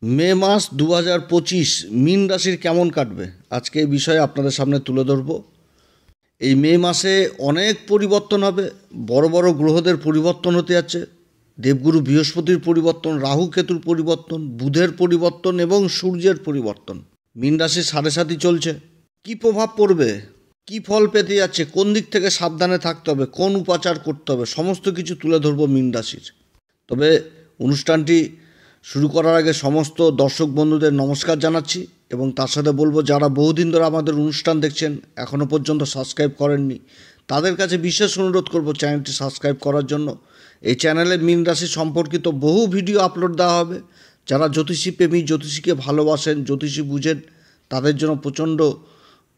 মে মাস 2025 মীন রাশির কেমন কাটবে আজকে এই বিষয়ে আপনাদের সামনে তুলে ধরব। এই মে মাসে অনেক পরিবর্তন হবে, বড় বড় গ্রহদের পরিবর্তন হতে যাচ্ছে। দেবগুরু বৃহস্পতির পরিবর্তন, রাহু কেতুর পরিবর্তন, বুধের পরিবর্তন এবং সূর্যের পরিবর্তন। মীন রাশির 7.5 চলছে। কি প্রভাব পড়বে, কি ফল পেতে যাচ্ছে, কোন দিক থেকে সাবধানে থাকতে হবে, কোন উপাচার করতে হবে, সমস্ত কিছু তুলে ধরব মীন রাশির। তবে অনুষ্ঠানটি শুরু করার আগে সমস্ত দর্শক বন্ধুদের নমস্কার জানাচ্ছি এবং তার সাথে বলবো যারা বহুদিন ধরে আমাদের অনুষ্ঠান দেখছেন এখনও পর্যন্ত সাবস্ক্রাইব করেননি তাদের কাছে বিশেষ অনুরোধ করব চ্যানেলটি সাবস্ক্রাইব করার জন্য। এই চ্যানেলে মীন রাশি সম্পর্কিত বহু ভিডিও আপলোড দেওয়া হবে। যারা জ্যোতিষী প্রেমী, জ্যোতিষীকে ভালোবাসেন, জ্যোতিষী বুঝেন, তাদের জন্য প্রচণ্ড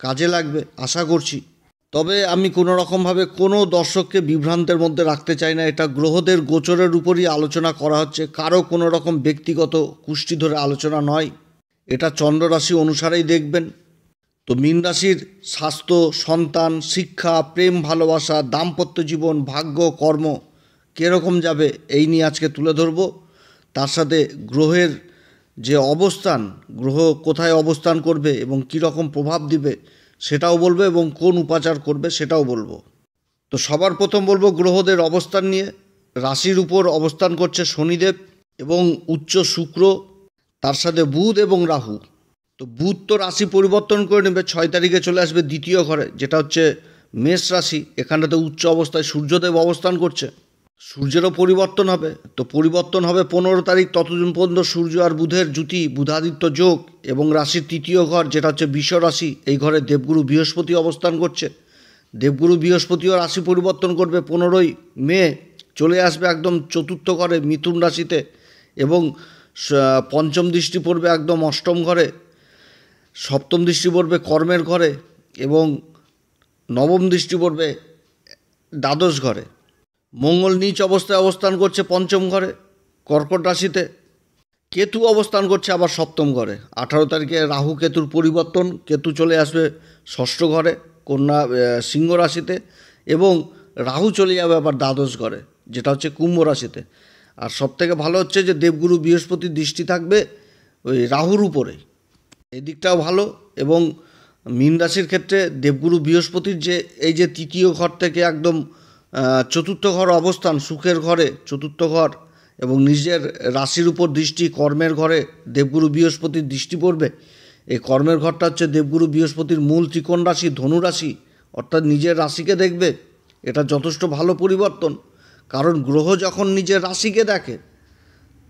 কাজে লাগবে আশা করছি। তবে আমি কোনো রকমভাবে কোনো দর্শককে বিভ্রান্তের মধ্যে রাখতে চাই না। এটা গ্রহদের গোচরের উপরই আলোচনা করা হচ্ছে, কারো কোনো রকম ব্যক্তিগত কুষ্টি ধরে আলোচনা নয়। এটা চন্দ্র রাশি অনুসারেই দেখবেন। তো মীন রাশির স্বাস্থ্য, সন্তান, শিক্ষা, প্রেম, ভালোবাসা, দাম্পত্য জীবন, ভাগ্য, কর্ম কীরকম যাবে এই নিয়ে আজকে তুলে ধরব। তার সাথে গ্রহের যে অবস্থান, গ্রহ কোথায় অবস্থান করবে এবং কী রকম প্রভাব দিবে সেটাও বলবো এবং কোন উপাচার করবে সেটাও বলবো। তো সবার প্রথম বলবো গ্রহদের অবস্থান নিয়ে। রাশির উপর অবস্থান করছে শনিদেব এবং উচ্চ শুক্র, তার সাথে বুধ এবং রাহু। তো বুধ তো রাশি পরিবর্তন করে নেবে, 6 তারিখে চলে আসবে দ্বিতীয় ঘরে, যেটা হচ্ছে মেষ রাশি। এখানটাতে উচ্চ অবস্থায় সূর্যদেব অবস্থান করছে। সূর্যেরও পরিবর্তন হবে। তো পরিবর্তন হবে 15 তারিখ, ততদিন পর্যন্ত সূর্য আর বুধের জুতি, বুধাদিত্য যোগ। এবং রাশির তৃতীয় ঘর যেটা হচ্ছে বৃষ রাশি, এই ঘরে দেবগুরু বৃহস্পতি অবস্থান করছে। দেবগুরু বৃহস্পতিও রাশি পরিবর্তন করবে 15ই মে, চলে আসবে একদম চতুর্থ ঘরে মিথুন রাশিতে এবং পঞ্চম দৃষ্টি পড়বে একদম অষ্টম ঘরে, সপ্তম দৃষ্টি পড়বে কর্মের ঘরে এবং নবম দৃষ্টি পড়বে দ্বাদশ ঘরে। মঙ্গল নীচ অবস্থায় অবস্থান করছে পঞ্চম ঘরে কর্কট রাশিতে। কেতু অবস্থান করছে আবার সপ্তম ঘরে। 18 তারিখে রাহু কেতুর পরিবর্তন, কেতু চলে আসবে ষষ্ঠ ঘরে সিংহ রাশিতে এবং রাহু চলে যাবে আবার দ্বাদশ ঘরে, যেটা হচ্ছে কুম্ভ রাশিতে। আর সবথেকে ভালো হচ্ছে যে দেবগুরু বৃহস্পতির দৃষ্টি থাকবে ওই রাহুর উপরে, এই দিকটাও ভালো। এবং মীন রাশির ক্ষেত্রে দেবগুরু বৃহস্পতির যে এই যে তৃতীয় ঘর থেকে একদম চতুর্থ ঘর অবস্থান, সুখের ঘরে চতুর্থ ঘর এবং নিজের রাশির উপর দৃষ্টি, কর্মের ঘরে দেবগুরু বৃহস্পতির দৃষ্টি পড়বে। এই কর্মের ঘরটা হচ্ছে দেবগুরু বৃহস্পতির মূল ত্রিকোণ রাশি ধনু রাশি, অর্থাৎ নিজের রাশিকে দেখবে। এটা যথেষ্ট ভালো পরিবর্তন, কারণ গ্রহ যখন নিজের রাশিকে দেখে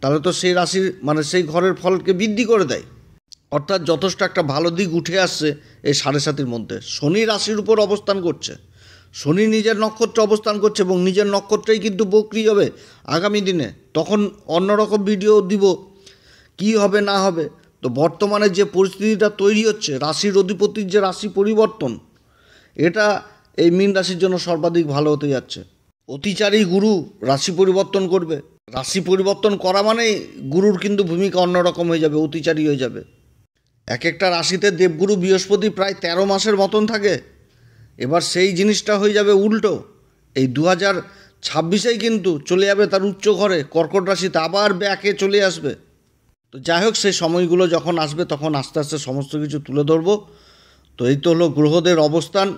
তাহলে তো সেই রাশির সেই ঘরের ফলকে বৃদ্ধি করে দেয়। অর্থাৎ যথেষ্ট একটা ভালো দিক উঠে আসছে এই 7.5-এর মধ্যে। শনি রাশির উপর অবস্থান করছে, শনি নিজের নক্ষত্রে অবস্থান করছে এবং নিজের নক্ষত্রেই কিন্তু বক্রি হবে আগামী দিনে। তখন অন্যরকম ভিডিও দিব কি হবে না হবে। তো বর্তমানে যে পরিস্থিতিটা তৈরি হচ্ছে, রাশির অধিপতির যে রাশি পরিবর্তন, এটা এই মীন রাশির জন্য সর্বাধিক ভালো হতে যাচ্ছে। অতিচারী গুরু রাশি পরিবর্তন করবে। রাশি পরিবর্তন করা মানেই গুরুর কিন্তু ভূমিকা অন্যরকম হয়ে যাবে, অতিচারী হয়ে যাবে। এক একটা রাশিতে দেবগুরু বৃহস্পতি প্রায় 13 মাসের মতন থাকে। এবার সেই জিনিসটা হয়ে যাবে উল্টো। এই 2026-এই কিন্তু চলে যাবে তার উচ্চ ঘরে কর্কট রাশিতে, আবার ব্যাকে চলে আসবে। তো যাই হোক, সেই সময়গুলো যখন আসবে তখন আস্তে আস্তে সমস্ত কিছু তুলে ধরবো। তো এই তো হলো গ্রহদের অবস্থান।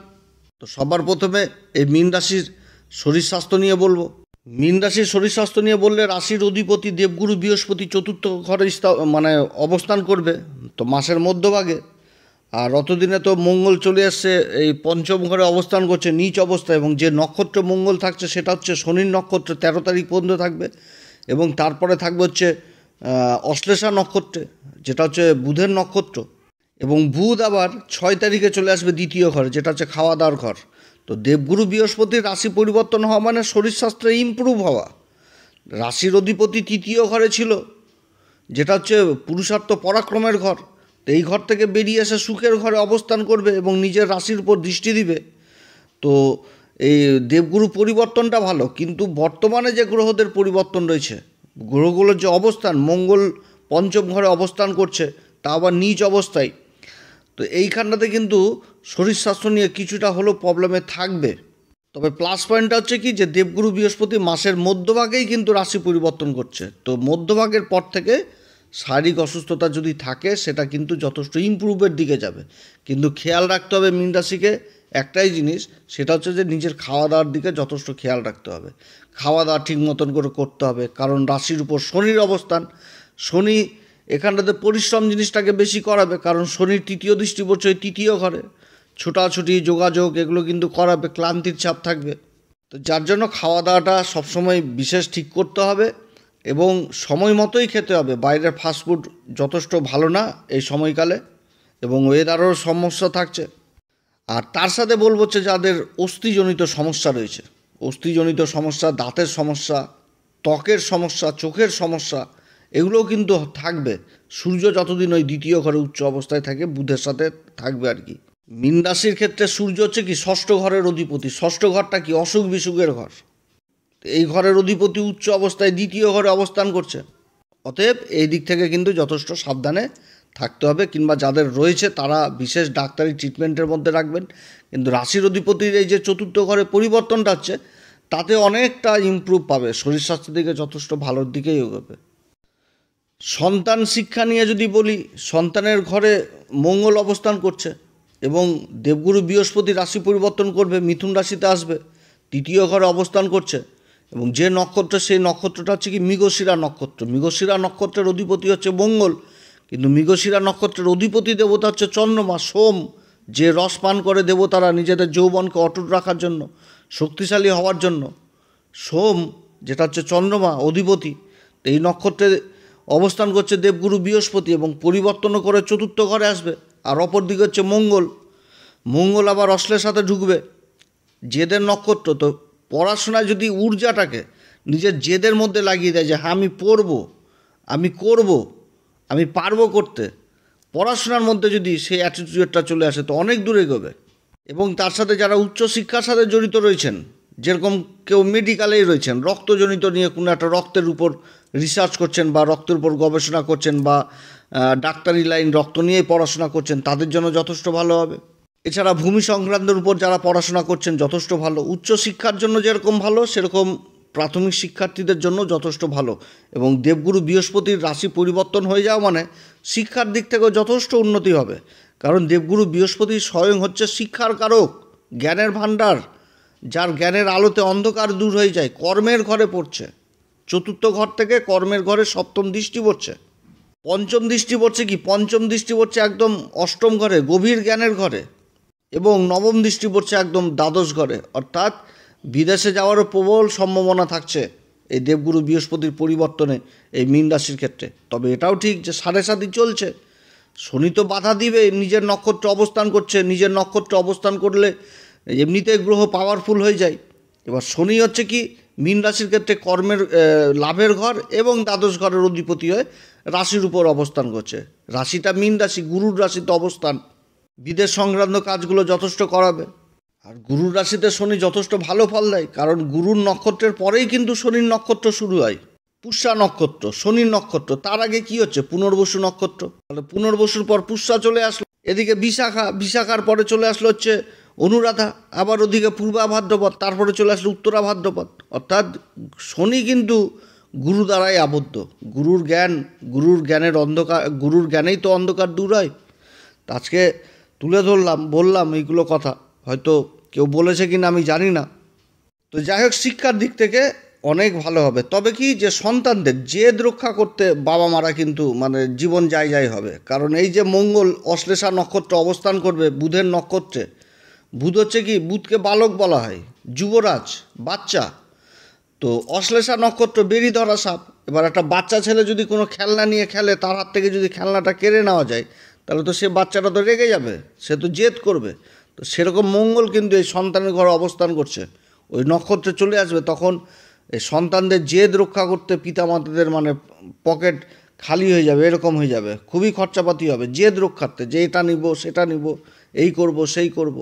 তো সবার প্রথমে এই মীন রাশির শরীর স্বাস্থ্য নিয়ে বলবো। মীন রাশির শরীর স্বাস্থ্য নিয়ে বললে রাশির অধিপতি দেবগুরু বৃহস্পতি চতুর্থ ঘরে অবস্থান করবে তো মাসের মধ্যভাগে। আর অতদিনে তো মঙ্গল চলে আসছে, এই পঞ্চম ঘরে অবস্থান করছে নীচ অবস্থায়, এবং যে নক্ষত্র মঙ্গল থাকছে সেটা হচ্ছে শনির নক্ষত্র, 13 তারিখ পর্যন্ত থাকবে। এবং তারপরে থাকবে হচ্ছে অশ্লেষা নক্ষত্রে, যেটা হচ্ছে বুধের নক্ষত্র। এবং বুধ আবার 6 তারিখে চলে আসবে দ্বিতীয় ঘরে, যেটা হচ্ছে খাওয়া দাওয়ার ঘর। তো দেবগুরু বৃহস্পতির রাশি পরিবর্তন হওয়া মানে শরীর স্বাস্থ্যে ইমপ্রুভ হওয়া। রাশির অধিপতি তৃতীয় ঘরে ছিল, যেটা হচ্ছে পুরুষার্থ পরাক্রমের ঘর। তো এই ঘর থেকে বেরিয়ে এসে সুখের ঘরে অবস্থান করবে এবং নিজের রাশির উপর দৃষ্টি দিবে। তো এই দেবগুরু পরিবর্তনটা ভালো, কিন্তু বর্তমানে যে গ্রহদের পরিবর্তন রয়েছে, গ্রহগুলোর যে অবস্থান, মঙ্গল পঞ্চম ঘরে অবস্থান করছে, তা আবার নীচ অবস্থায়। তো এইখানটাতে কিন্তু শরীর স্বাস্থ্য নিয়ে কিছুটা হলেও প্রবলেমে থাকবে। তবে প্লাস পয়েন্টটা হচ্ছে কি, যে দেবগুরু বৃহস্পতি মাসের মধ্যভাগেই কিন্তু রাশি পরিবর্তন করছে। তো মধ্যভাগের পর থেকে শারীরিক অসুস্থতা যদি থাকে সেটা কিন্তু যথেষ্ট ইমপ্রুভের দিকে যাবে। কিন্তু খেয়াল রাখতে হবে মীন রাশিকে একটাই জিনিস, সেটা হচ্ছে যে নিজের খাওয়া দাওয়ার দিকে যথেষ্ট খেয়াল রাখতে হবে। খাওয়া দাওয়া ঠিক মতন করে করতে হবে, কারণ রাশির উপর শনির অবস্থান। শনি এখানটাতে পরিশ্রম জিনিসটাকে বেশি করাবে, কারণ শনির তৃতীয় দৃষ্টি পড়ছে ওই তৃতীয় ঘরে। ছোটাছুটি, যোগাযোগ এগুলো কিন্তু করাবে, ক্লান্তির চাপ থাকবে। তো যার জন্য খাওয়া দাওয়াটা সবসময় বিশেষ ঠিক করতে হবে এবং সময় মতোই খেতে হবে। বাইরের ফাস্টফুড যথেষ্ট ভালো না এই সময়কালে, এবং ওয়েদারেরও সমস্যা থাকছে। আর তার সাথে বলবো হচ্ছে যাদের অস্থিজনিত সমস্যা রয়েছে, অস্থিজনিত সমস্যা, দাঁতের সমস্যা, ত্বকের সমস্যা, চোখের সমস্যা, এগুলোও কিন্তু থাকবে। সূর্য যতদিন ওই দ্বিতীয় ঘরে উচ্চ অবস্থায় থাকে, বুধের সাথে থাকবে আর কি। মীন রাশির ক্ষেত্রে সূর্য হচ্ছে কি ষষ্ঠ ঘরের অধিপতি। ষষ্ঠ ঘরটা কি অসুখ বিসুখের ঘর। এই ঘরের অধিপতি উচ্চ অবস্থায় দ্বিতীয় ঘরে অবস্থান করছে। অতএব এই দিক থেকে কিন্তু যথেষ্ট সাবধানে থাকতে হবে, কিংবা যাদের রয়েছে তারা বিশেষ ডাক্তারি ট্রিটমেন্টের মধ্যে রাখবেন। কিন্তু রাশির অধিপতির এই যে চতুর্থ ঘরে পরিবর্তনটা হচ্ছে, তাতে অনেকটা ইমপ্রুভ পাবে, শরীর স্বাস্থ্যের দিকে যথেষ্ট ভালোর দিকেই এগোবে। সন্তান শিক্ষা নিয়ে যদি বলি, সন্তানের ঘরে মঙ্গল অবস্থান করছে এবং দেবগুরু বৃহস্পতি রাশি পরিবর্তন করবে, মিথুন রাশিতে আসবে, তৃতীয় ঘরে অবস্থান করছে। এবং যে নক্ষত্র, সেই নক্ষত্রটা হচ্ছে কি মৃগশিরা নক্ষত্র। মৃগশিরা নক্ষত্রের অধিপতি হচ্ছে মঙ্গল, কিন্তু মৃগশিরা নক্ষত্রের অধিপতি দেবতা হচ্ছে চন্দ্রমা, সোম। যে রস পান করে দেবতারা নিজেদের যৌবনকে অটুট রাখার জন্য, শক্তিশালী হওয়ার জন্য, সোম যেটা হচ্ছে চন্দ্রমা অধিপতি, এই নক্ষত্রে অবস্থান করছে দেবগুরু বৃহস্পতি এবং পরিবর্তনও করে চতুর্থ ঘরে আসবে। আর অপর দিকে হচ্ছে মঙ্গল। মঙ্গল আবার অশ্লের সাথে ঢুকবে, জেদের নক্ষত্র। তো পড়াশোনায় যদি ঊর্জাটাকে নিজের জেদের মধ্যে লাগিয়ে দেয় যে হ্যাঁ আমি পড়বো, আমি করব, আমি পারবো করতে, পড়াশোনার মধ্যে যদি সেই অ্যাটিটিউডটা চলে আসে তো অনেক দূরে এগোবে। এবং তার সাথে যারা উচ্চশিক্ষার সাথে জড়িত রয়েছেন, যেরকম কেউ মেডিকেলেই রয়েছেন, রক্তজনিত নিয়ে কোনো একটা রক্তের উপর রিসার্চ করছেন বা রক্তের উপর গবেষণা করছেন, বা ডাক্তারি লাইন রক্ত নিয়েই পড়াশোনা করছেন, তাদের জন্য যথেষ্ট ভালো হবে। এছাড়া ভূমি সংক্রান্তের উপর যারা পড়াশোনা করছেন যথেষ্ট ভালো। উচ্চশিক্ষার জন্য যেরকম ভালো, সেরকম প্রাথমিক শিক্ষার্থীদের জন্য যথেষ্ট ভালো। এবং দেবগুরু বৃহস্পতির রাশি পরিবর্তন হয়ে যাওয়া মানে শিক্ষার দিক থেকেও যথেষ্ট উন্নতি হবে, কারণ দেবগুরু বৃহস্পতি স্বয়ং হচ্ছে শিক্ষার কারক, জ্ঞানের ভাণ্ডার। যার জ্ঞানের আলোতে অন্ধকার দূর হয়ে যায়, কর্মের ঘরে পড়ছে। চতুর্থ ঘর থেকে কর্মের ঘরে সপ্তম দৃষ্টি পড়ছে। পঞ্চম দৃষ্টি পড়ছে কি, পঞ্চম দৃষ্টি পড়ছে একদম অষ্টম ঘরে, গভীর জ্ঞানের ঘরে। এবং নবম দৃষ্টি পড়ছে একদম দ্বাদশ ঘরে, অর্থাৎ বিদেশে যাওয়ারও প্রবল সম্ভাবনা থাকছে এই দেবগুরু বৃহস্পতির পরিবর্তনে এই মীন রাশির ক্ষেত্রে। তবে এটাও ঠিক যে 7.5 চলছে, শনি তো বাধা দিবে, নিজের নক্ষত্রে অবস্থান করছে। নিজের নক্ষত্রে অবস্থান করলে এমনিতে গ্রহ পাওয়ারফুল হয়ে যায়। এবার শনি হচ্ছে কি মীন রাশির ক্ষেত্রে কর্মের লাভের ঘর এবং দ্বাদশ ঘরের অধিপতি হয়ে রাশির উপর অবস্থান করছে। রাশিটা মীন রাশি, গুরুর রাশিতে অবস্থান, বিদেশ সংক্রান্ত কাজগুলো যথেষ্ট করাবে। আর গুরুর রাশিতে শনি যথেষ্ট ভালো ফল দেয়, কারণ গুরুর নক্ষত্রের পরেই কিন্তু শনির নক্ষত্র শুরু হয়। পুষ্যা নক্ষত্র শনির নক্ষত্র, তার আগে কি হচ্ছে পুনর্বসু নক্ষত্র। তাহলে পুনর্বসুর পর পুষ্যা চলে আসলো, এদিকে বিশাখা, বিশাখার পরে চলে আসলো হচ্ছে অনুরাধা, আবার ওদিকে পূর্বা ভাদ্রপদ, তারপরে চলে আসলো উত্তরা ভাদ্রপদ। অর্থাৎ শনি কিন্তু গুরু দ্বারাই আবদ্ধ। গুরুর জ্ঞান, গুরুর জ্ঞানের অন্ধকার, গুরুর জ্ঞানেই তো অন্ধকার দূর হয়। আজকে তুলে ধরলাম, বললাম এইগুলো কথা, হয়তো কেউ বলেছে কি না আমি জানি না। তো যাই হোক, শিক্ষার দিক থেকে অনেক ভালো হবে। তবে কি যে সন্তানদের জেদ রক্ষা করতে বাবা মারা কিন্তু জীবন যায় হবে, কারণ এই যে মঙ্গল অশ্লেষা নক্ষত্র অবস্থান করবে বুধের নক্ষত্রে। বুধ হচ্ছে কি, বুধকে বালক বলা হয়, যুবরাজ, বাচ্চা। তো অশ্লেষা নক্ষত্র বেরি ধরা সাপ। এবার একটা বাচ্চা ছেলে যদি কোনো খেলনা নিয়ে খেলে, তার হাত থেকে যদি খেলনাটা কেড়ে নেওয়া যায়, তাহলে তো সে বাচ্চাটা তো রেগে যাবে, সে তো জেদ করবে। তো সেরকম মঙ্গল কিন্তু এই সন্তানের ঘরে অবস্থান করছে, ওই নক্ষত্রে চলে আসবে। তখন এই সন্তানদের জেদ রক্ষা করতে পিতামাতাদের পকেট খালি হয়ে যাবে, এরকম হয়ে যাবে, খুবই খরচাপাতি হবে জেদ রক্ষার্থে, যে এটা নিব সেটা নিব, এই করব সেই করব।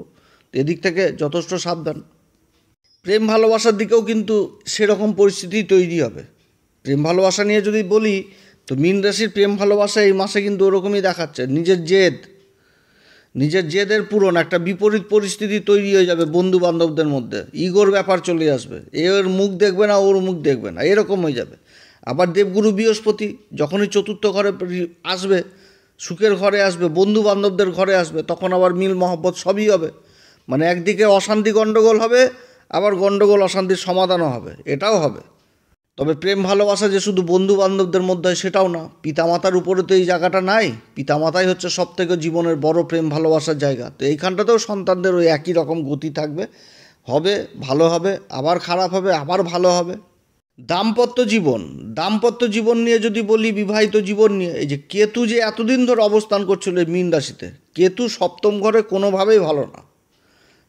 এদিক থেকে যথেষ্ট সাবধান। প্রেম ভালোবাসার দিকেও কিন্তু সেরকম পরিস্থিতি তৈরি হবে। প্রেম ভালোবাসা নিয়ে যদি বলি, তো মীন রাশির প্রেম ভালোবাসা এই মাসে কিন্তু ওরকমই দেখাচ্ছে। নিজের জেদের পূরণ, একটা বিপরীত পরিস্থিতি তৈরি হয়ে যাবে বন্ধু বান্ধবদের মধ্যে, ইগোর ব্যাপার চলে আসবে, এর মুখ দেখবে না, ওর মুখ দেখবে না, এরকম হয়ে যাবে। আবার দেবগুরু বৃহস্পতি যখনই চতুর্থ ঘরে আসবে, সুখের ঘরে আসবে, বন্ধু বান্ধবদের ঘরে আসবে, তখন আবার মিল মহব্বত সবই হবে। মানে একদিকে অশান্তি গণ্ডগোল হবে, আবার গণ্ডগোল অশান্তির সমাধানও হবে, এটাও হবে। তবে প্রেম ভালোবাসা যে শুধু বন্ধু বান্ধবদের মধ্যে হয় সেটাও না, পিতামাতার উপরে তো এই জায়গাটা নাই। পিতামাতাই হচ্ছে সবথেকে জীবনের বড় প্রেম ভালোবাসার জায়গা। তো এইখানটাতেও সন্তানদের ওই একই রকম গতি থাকবে, হবে, ভালো হবে, আবার খারাপ হবে, আবার ভালো হবে। দাম্পত্য জীবন নিয়ে যদি বলি, বিবাহিত জীবন নিয়ে, এই যে কেতু যে এতদিন ধরে অবস্থান করছিল মীন রাশিতে, কেতু সপ্তম ঘরে কোনোভাবেই ভালো না।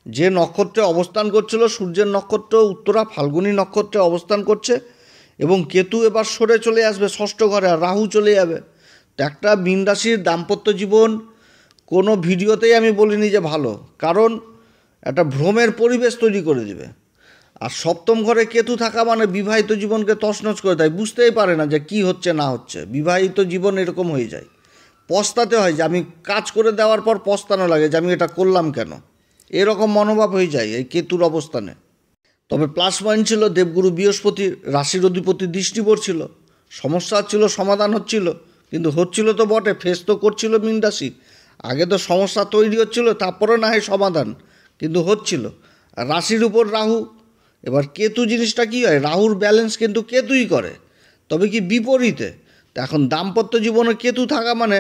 যে নক্ষত্রে অবস্থান করছিল, সূর্যের নক্ষত্র উত্তরা ফাল্গুনী নক্ষত্রে অবস্থান করছে, এবং কেতু এবার সরে চলে আসবে ষষ্ঠ ঘরে, আর রাহু চলে যাবে। তো একটা মীন রাশির দাম্পত্য জীবন কোনো ভিডিওতেই আমি বলিনি যে ভালো, কারণ একটা ভ্রমের পরিবেশ তৈরি করে দেবে। আর সপ্তম ঘরে কেতু থাকা মানে বিবাহিত জীবনকে তছনছ করে দেয়, বুঝতেই পারে না যে কি হচ্ছে না হচ্ছে। বিবাহিত জীবন এরকম হয়ে যায়, পস্তাতে হয় যে আমি কাজ করে দেওয়ার পর পস্তানো লাগে যে আমি এটা করলাম কেন, এরকম মনোভাব হয়ে যায় এই কেতুর অবস্থানে। তবে প্লাস পয়েন্ট ছিল দেবগুরু বৃহস্পতির রাশির অধিপতি দৃষ্টি পড়ছিল, সমস্যা হচ্ছিল, সমাধান হচ্ছিল, কিন্তু হচ্ছিল তো বটে, ফেস তো করছিল মীন রাশি। আগে তো সমস্যা তৈরি হচ্ছিল, তারপরে না হয় সমাধান, কিন্তু হচ্ছিল। আর রাশির উপর রাহু, এবার কেতু জিনিসটা কী হয়, রাহুর ব্যালেন্স কিন্তু কেতুই করে, তবে কি বিপরীতে। তো এখন দাম্পত্য জীবনে কেতু থাকা মানে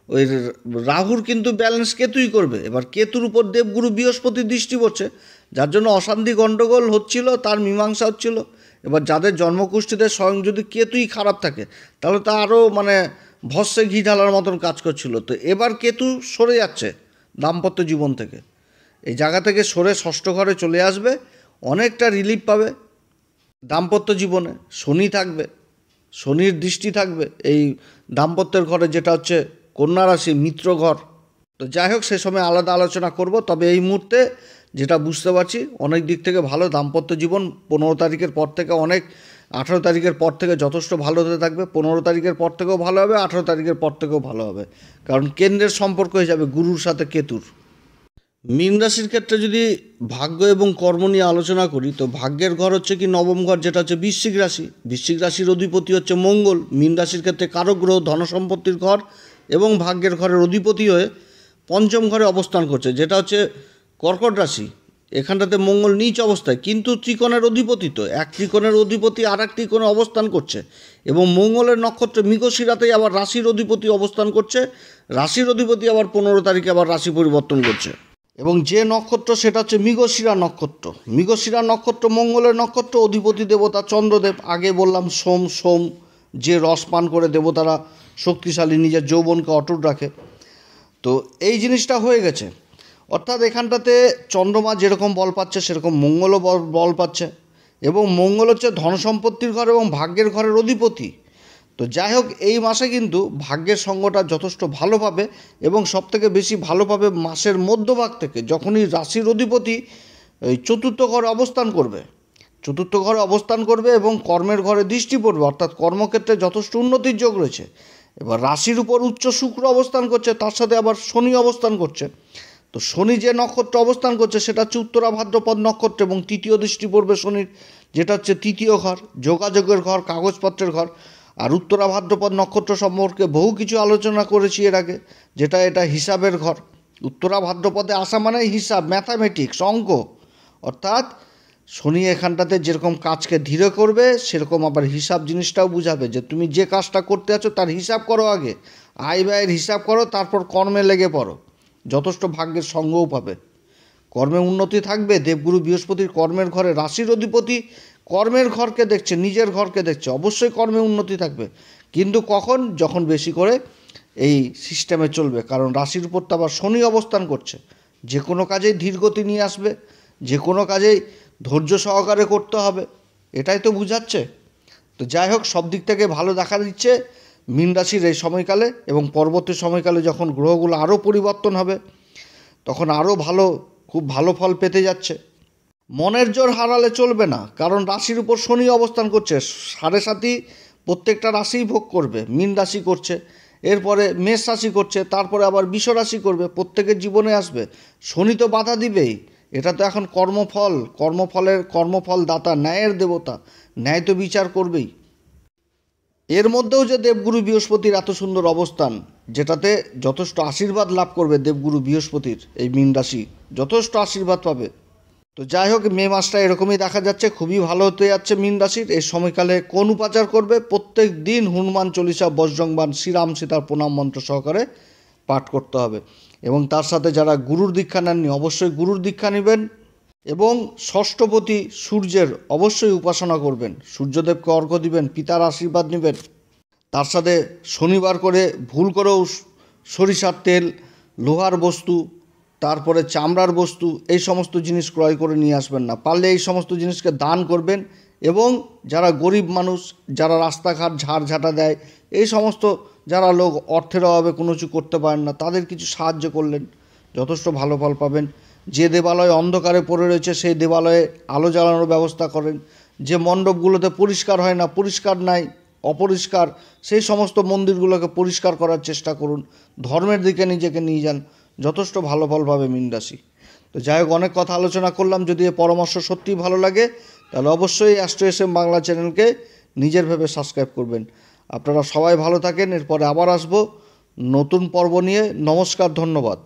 ওই রাহুর কিন্তু ব্যালেন্স কেতুই করবে। এবার কেতুর উপর দেবগুরু বৃহস্পতি দৃষ্টি পড়ছে, যার জন্য অশান্তি গণ্ডগোল হচ্ছিল, তার মীমাংসা হচ্ছিল। এবার যাদের জন্মকুষ্ঠিতে স্বয়ং যদি কেতুই খারাপ থাকে, তাহলে তা আরও মানে ভস্যে ঘি ঢালার মতন কাজ করছিল। তো এবার কেতু সরে যাচ্ছে দাম্পত্য জীবন থেকে, এই জায়গা থেকে সরে ষষ্ঠ ঘরে চলে আসবে, অনেকটা রিলিফ পাবে দাম্পত্য জীবনে। শনি থাকবে, শনির দৃষ্টি থাকবে এই দাম্পত্যের ঘরে, যেটা হচ্ছে কন্যা রাশি, মিত্র ঘর। তো যাই হোক, সে সময় আলাদা আলোচনা করব। তবে এই মুহূর্তে যেটা বুঝতে পারছি, অনেক দিক থেকে ভালো দাম্পত্য জীবন। 15 তারিখের পর থেকে অনেক, 18 তারিখের পর থেকে যথেষ্ট ভালো হতে থাকবে। 15 তারিখের পর থেকেও ভালো হবে, 18 তারিখের পর থেকেও ভালো হবে, কারণ কেন্দ্রের সম্পর্ক হয়ে যাবে গুরুর সাথে কেতুর। মীন রাশির ক্ষেত্রে যদি ভাগ্য এবং কর্ম নিয়ে আলোচনা করি, তো ভাগ্যের ঘর হচ্ছে কি নবম ঘর, যেটা হচ্ছে বৃশ্চিক রাশি। বৃশ্চিক রাশির অধিপতি হচ্ছে মঙ্গল। মীন রাশির ক্ষেত্রে কারক গ্রহ, ধনসম্পত্তির ঘর এবং ভাগ্যের ঘরের অধিপতি হয়ে পঞ্চম ঘরে অবস্থান করছে, যেটা হচ্ছে কর্কট রাশি। এখানটাতে মঙ্গল নীচ অবস্থায়, কিন্তু ত্রিকোণের অধিপতি, তো এক ত্রিকোণের অধিপতি আর এক ত্রিকোণে অবস্থান করছে, এবং মঙ্গলের নক্ষত্র মৃগশিরাতেই আবার রাশির অধিপতি অবস্থান করছে। রাশির অধিপতি আবার 15 তারিখে আবার রাশি পরিবর্তন করছে, এবং যে নক্ষত্র সেটা হচ্ছে মৃগশিরা নক্ষত্র। মৃগশিরা নক্ষত্র মঙ্গলের নক্ষত্র, অধিপতি দেবতা চন্দ্রদেব। আগে বললাম সোম, যে রস পান করে দেবতারা শক্তিশালী, নিজের যৌবনকে অটুট রাখে। তো এই জিনিসটা হয়ে গেছে, অর্থাৎ এখানটাতে চন্দ্রমা যেরকম বল পাচ্ছে সেরকম মঙ্গলও বল পাচ্ছে, এবং মঙ্গল হচ্ছে ধনসম্পত্তির ঘর এবং ভাগ্যের ঘরের অধিপতি। তো যাই হোক, এই মাসে কিন্তু ভাগ্যের সঙ্গটা যথেষ্ট ভালো পাবে, এবং সবথেকে বেশি ভালো পাবে মাসের মধ্যভাগ থেকে, যখনই রাশির অধিপতি এই চতুর্থ ঘরে অবস্থান করবে এবং কর্মের ঘরে দৃষ্টি পড়বে, অর্থাৎ কর্মক্ষেত্রে যথেষ্ট উন্নতির যোগ রয়েছে। এবার রাশির উপর উচ্চ শুক্র অবস্থান করছে, তার সাথে আবার শনি অবস্থান করছে। তো শনি যে নক্ষত্র অবস্থান করছে সেটা হচ্ছে উত্তরা ভাদ্রপদ নক্ষত্র, এবং তৃতীয় দৃষ্টি পড়বে শনির, যেটা হচ্ছে তৃতীয় ঘর, যোগাযোগের ঘর, কাগজপত্রের ঘর। আর উত্তরা ভাদ্রপদ নক্ষত্র সম্পর্কে বহু কিছু আলোচনা করেছি এর আগে, এটা হিসাবের ঘর। উত্তরা ভাদ্রপদে আসা মানে হিসাব, ম্যাথামেটিক্স, অঙ্ক। অর্থাৎ শনি এখানটাতে যেরকম কাজকে ধীরে করবে, সেরকম আবার হিসাব জিনিসটাও বুঝাবে, যে তুমি যে কাজটা করতে আছো তার হিসাব করো, আগে আয় ব্যয়ের হিসাব করো, তারপর কর্মে লেগে পড়ো, যথেষ্ট ভাগ্যের সঙ্গও পাবে, কর্মে উন্নতি থাকবে। দেবগুরু বৃহস্পতির কর্মের ঘরে, রাশির অধিপতি কর্মের ঘরকে দেখছে, নিজের ঘরকে দেখছে, অবশ্যই কর্মে উন্নতি থাকবে। কিন্তু কখন, যখন বেশি করে এই সিস্টেমে চলবে, কারণ রাশির উপর তো আবার শনি অবস্থান করছে। যে কোনো কাজেই ধীরগতি নিয়ে আসবে, যে কোনো কাজেই ধৈর্য সহকারে করতে হবে, এটাই তো বুঝাচ্ছে। তো যাই হোক, সব দিক থেকে ভালো দেখা দিচ্ছে মীন রাশির এই সময়কালে, এবং পরবর্তী সময়কালে যখন গ্রহগুলো আরও পরিবর্তন হবে, তখন আরও খুব ভালো ফল পেতে যাচ্ছে। মনের জোর হারালে চলবে না, কারণ রাশির উপর শনি অবস্থান করছে। 7.5 প্রত্যেকটা রাশিই ভোগ করবে। মীন রাশি করছে, এরপরে মেষ রাশি করছে, তারপরে আবার বৃষ রাশি করবে, প্রত্যেকের জীবনে আসবে। শনি তো বাধা দিবেই, এটা তো এখন কর্মফল দাতা, ন্যায়ের দেবতা, ন্যায় তো বিচার করবেই। এর মধ্যেও যে দেবগুরু বৃহস্পতির এত সুন্দর অবস্থান, যেটাতে যথেষ্ট আশীর্বাদ লাভ করবে দেবগুরু বৃহস্পতির, এই মীন রাশি যথেষ্ট আশীর্বাদ পাবে। তো যাই হোক, মে মাসটা এরকমই দেখা যাচ্ছে, খুবই ভালো হতে যাচ্ছে মীন রাশির। এই সময়কালে কোন উপাচার করবে? প্রত্যেক দিন হনুমান চল্লিশা, বজরংবাণ, শ্রীরাম সীতার প্রণাম মন্ত্র সহকারে পাঠ করতে হবে। এবং তার সাথে যারা গুরুর দীক্ষা নেননি, অবশ্যই গুরুর দীক্ষা নেবেন। এবং ষষ্ঠপতি সূর্যের অবশ্যই উপাসনা করবেন, সূর্যদেবকে অর্ঘ্য দিবেন, পিতার আশীর্বাদ নেবেন। তার সাথে শনিবার করে ভুল করেও সরিষার তেল, লোহার বস্তু, তারপরে চামড়ার বস্তু, এই সমস্ত জিনিস ক্রয় করে নিয়ে আসবেন না। পারলে এই সমস্ত জিনিসকে দান করবেন। এবং যারা গরিব মানুষ, যারা রাস্তাঘাট ঝাড়ঝাঁটা দেয়, এই সমস্ত যারা লোক অর্থের অভাবে কোনো কিছু করতে পারেন না, তাদের কিছু সাহায্য করলেন, যথেষ্ট ভালো ফল পাবেন। যে দেবালয় অন্ধকারে পড়ে রয়েছে সেই দেবালয়ে আলো জ্বালানোর ব্যবস্থা করেন। যে মণ্ডপগুলোতে পরিষ্কার হয় না, পরিষ্কার নাই, অপরিষ্কার, সেই সমস্ত মন্দিরগুলোকে পরিষ্কার করার চেষ্টা করুন। ধর্মের দিকে নিজেকে নিয়ে যান, যথেষ্ট ভালো ফল পাবে মীন রাশি। তো যাই হোক, অনেক কথা আলোচনা করলাম। যদি এই পরামর্শ সত্যিই ভালো লাগে তাহলে অবশ্যই অ্যাস্ট্রো এস এম বাংলা চ্যানেলকে নিজের ভেবে সাবস্ক্রাইব করবেন। আপনারা সবাই ভালো থাকেন। এরপরে আবার আসবো নতুন পর্ব নিয়ে। নমস্কার, ধন্যবাদ।